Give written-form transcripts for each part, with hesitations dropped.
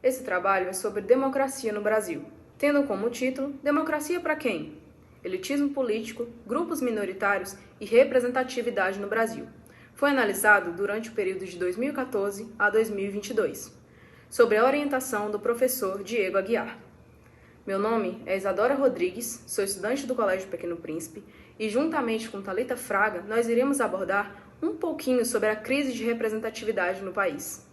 Esse trabalho é sobre democracia no Brasil, tendo como título Democracia para quem? Elitismo político, grupos minoritários e representatividade no Brasil. Foi analisado durante o período de 2014 a 2022, sob a orientação do professor Diego Aguiar. Meu nome é Isadora Rodrigues, sou estudante do Colégio Pequeno Príncipe e, juntamente com Thalita Fraga, nós iremos abordar um pouquinho sobre a crise de representatividade no país.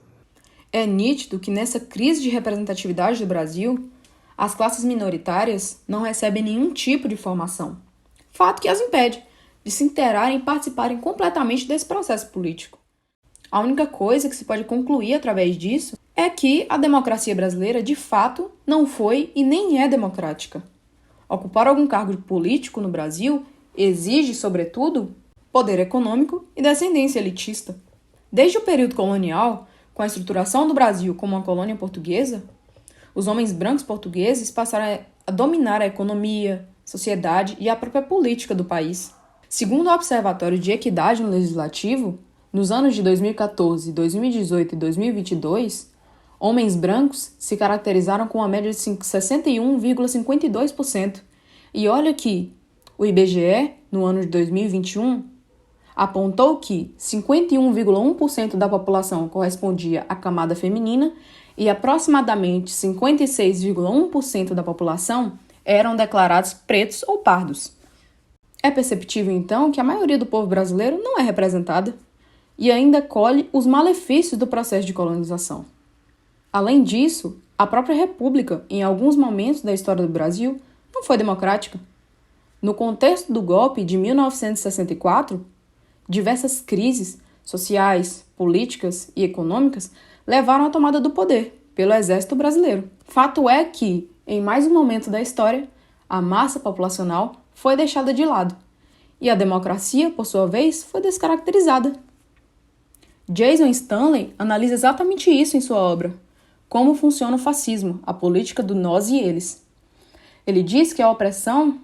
É nítido que nessa crise de representatividade do Brasil, as classes minoritárias não recebem nenhum tipo de formação, fato que as impede de se inteirarem e participarem completamente desse processo político. A única coisa que se pode concluir através disso é que a democracia brasileira, de fato, não foi e nem é democrática. Ocupar algum cargo político no Brasil exige, sobretudo, poder econômico e descendência elitista. Desde o período colonial, com a estruturação do Brasil como uma colônia portuguesa, os homens brancos portugueses passaram a dominar a economia, sociedade e a própria política do país. Segundo o Observatório de Equidade no Legislativo, nos anos de 2014, 2018 e 2022, homens brancos se caracterizaram com uma média de 61,52%. E olha que o IBGE, no ano de 2021, apontou que 51,1% da população correspondia à camada feminina e aproximadamente 56,1% da população eram declarados pretos ou pardos. É perceptível, então, que a maioria do povo brasileiro não é representada e ainda colhe os malefícios do processo de colonização. Além disso, a própria República, em alguns momentos da história do Brasil, não foi democrática. No contexto do golpe de 1964, diversas crises sociais, políticas e econômicas levaram à tomada do poder pelo exército brasileiro. Fato é que, em mais um momento da história, a massa populacional foi deixada de lado e a democracia, por sua vez, foi descaracterizada. Jason Stanley analisa exatamente isso em sua obra, Como Funciona o Fascismo, a Política do Nós e Eles. Ele diz que a opressão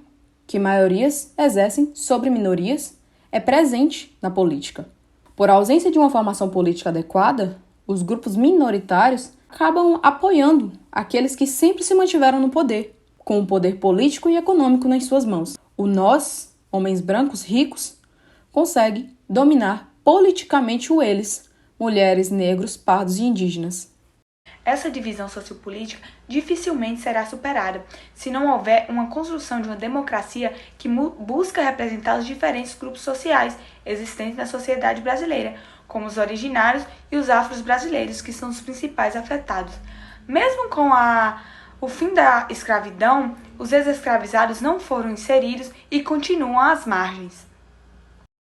que maiorias exercem sobre minorias é presente na política. Por ausência de uma formação política adequada, os grupos minoritários acabam apoiando aqueles que sempre se mantiveram no poder, com o poder político e econômico nas suas mãos. O nós, homens brancos ricos, consegue dominar politicamente o eles, mulheres, negros, pardos e indígenas. Essa divisão sociopolítica dificilmente será superada se não houver uma construção de uma democracia que busca representar os diferentes grupos sociais existentes na sociedade brasileira, como os originários e os afro-brasileiros, que são os principais afetados. Mesmo com o fim da escravidão, os ex-escravizados não foram inseridos e continuam às margens.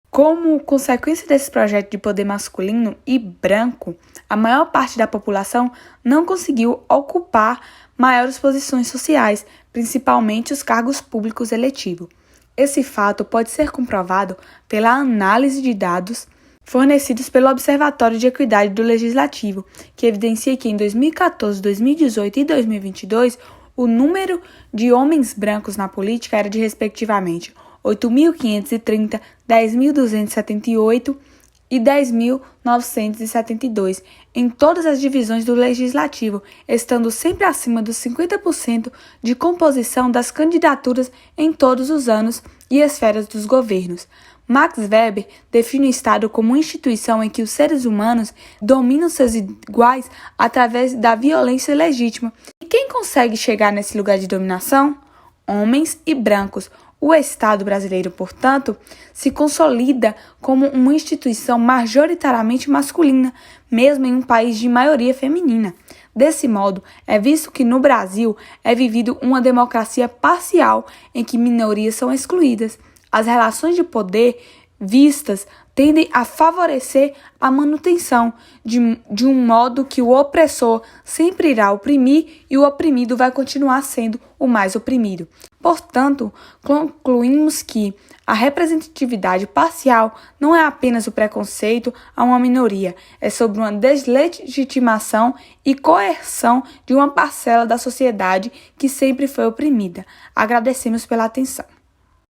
Como consequência desse projeto de poder masculino e branco, a maior parte da população não conseguiu ocupar maiores posições sociais, principalmente os cargos públicos eletivos. Esse fato pode ser comprovado pela análise de dados fornecidos pelo Observatório de Equidade do Legislativo, que evidencia que em 2014, 2018 e 2022, o número de homens brancos na política era de, respectivamente, 8.530, 10.278 e 10.972 em todas as divisões do Legislativo, estando sempre acima dos 50% de composição das candidaturas em todos os anos e esferas dos governos. Max Weber define o Estado como uma instituição em que os seres humanos dominam seus iguais através da violência legítima. E quem consegue chegar nesse lugar de dominação? Homens e brancos. O Estado brasileiro, portanto, se consolida como uma instituição majoritariamente masculina, mesmo em um país de maioria feminina. Desse modo, é visto que no Brasil é vivido uma democracia parcial em que minorias são excluídas. As relações de poder vistas tendem a favorecer a manutenção de um modo que o opressor sempre irá oprimir e o oprimido vai continuar sendo o mais oprimido. Portanto, concluímos que a representatividade parcial não é apenas o preconceito a uma minoria, é sobre uma deslegitimação e coerção de uma parcela da sociedade que sempre foi oprimida. Agradecemos pela atenção.